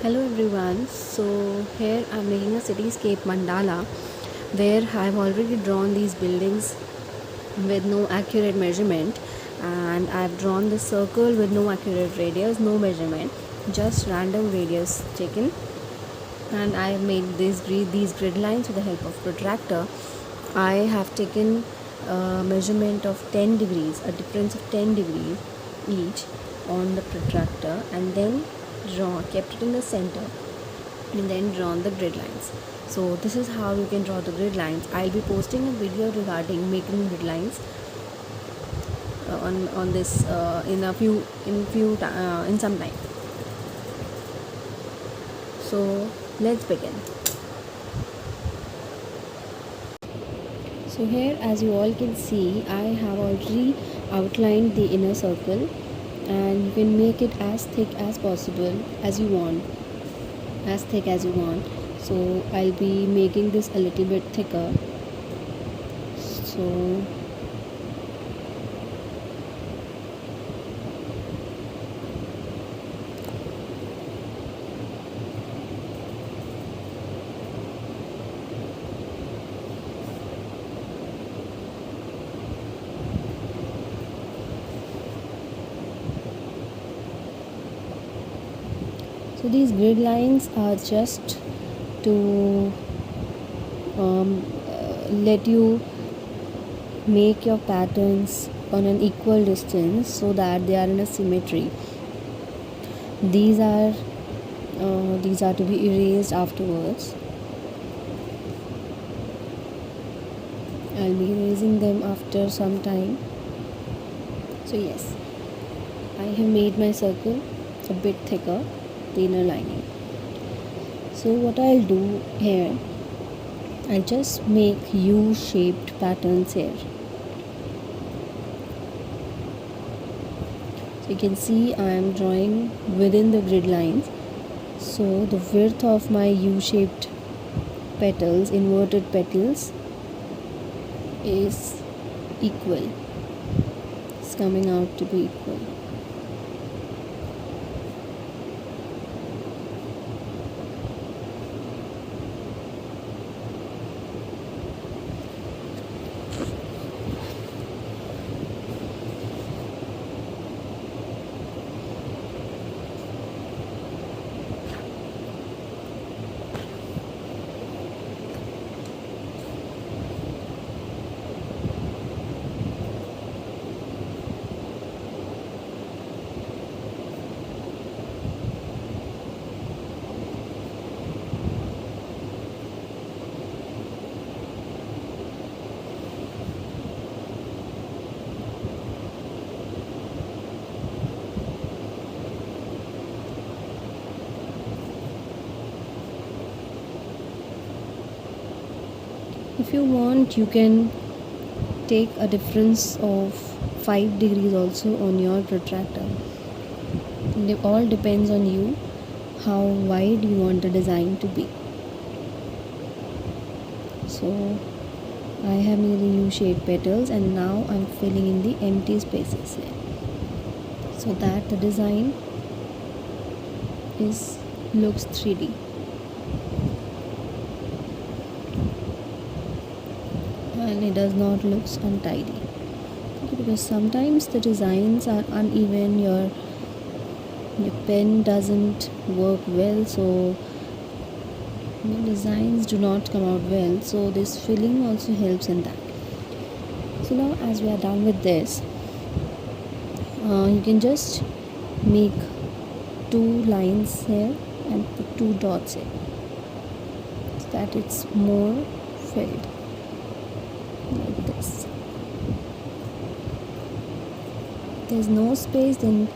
Hello everyone. So here I'm making a cityscape mandala where I've already drawn these buildings with no accurate measurement, and I've drawn the circle with no accurate radius, no measurement, just random radius taken, and I have made these grid lines with the help of protractor. I have taken a measurement of 10 degrees, a difference of 10 degrees each on the protractor, and then kept it in the center and then drawn the grid lines. So this is how you can draw the grid lines. I'll be posting a video regarding making grid lines on this in some time. So let's begin. So here, as you all can see, I have already outlined the inner circle, and you can make it as thick as possible, as you want, as thick as you want. So I'll be making this a little bit thicker. So these grid lines are just to let you make your patterns on an equal distance so that they are in a symmetry. These are to be erased afterwards. I'll be erasing them after some time. So yes, I have made my circle a bit thicker, the inner lining. So what I'll do here, I'll just make U-shaped patterns here. So you can see I am drawing within the grid lines. So the width of my U-shaped petals, inverted petals, is equal. It's coming out to be equal. If you want, you can take a difference of 5 degrees also on your protractor. It all depends on you how wide you want the design to be. So I have made the U-shaped petals, and now I'm filling in the empty spaces here so that the design looks 3D. And it does not look untidy, because sometimes the designs are uneven, your pen doesn't work well, so the designs do not come out well. So this filling also helps in that. So now, as we are done with this, you can just make 2 lines here and put 2 dots here so that it's more filled, like this. If there's no space, then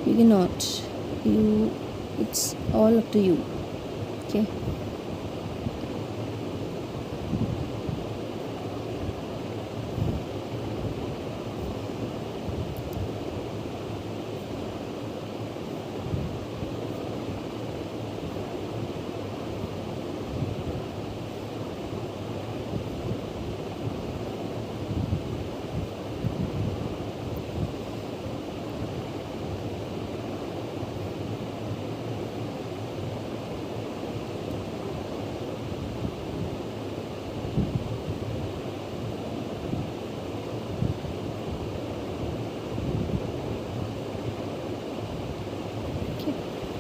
you cannot. It's all up to you. Okay.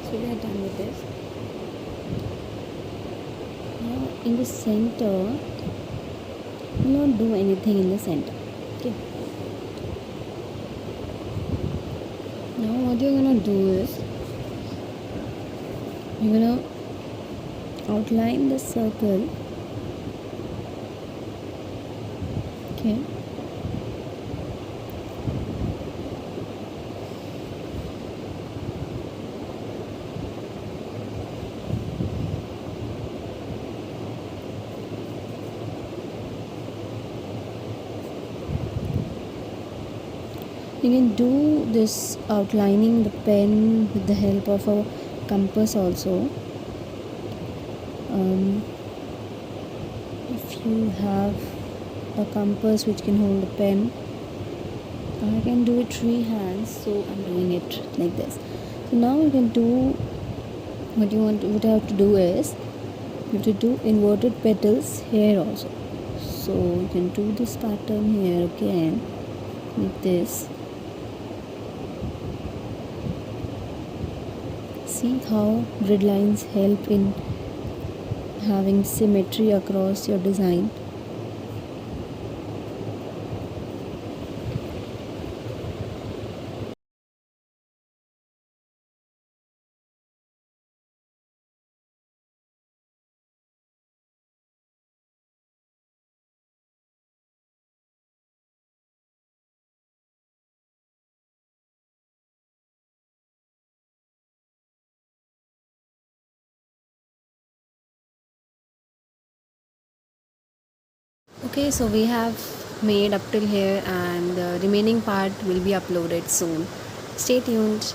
So we are done with this. Now in the center, will not do anything in the center. Okay. Now what you're gonna do is you're gonna outline the circle. Okay. You can do this outlining the pen with the help of a compass also. If you have a compass which can hold a pen, I can do it free hands, so I'm doing it like this. So now you can do what you want. What I have to do is you have to do inverted petals here also. So you can do this pattern here again like this. See how grid lines help in having symmetry across your design. Okay, so we have made up till here, and the remaining part will be uploaded soon. Stay tuned.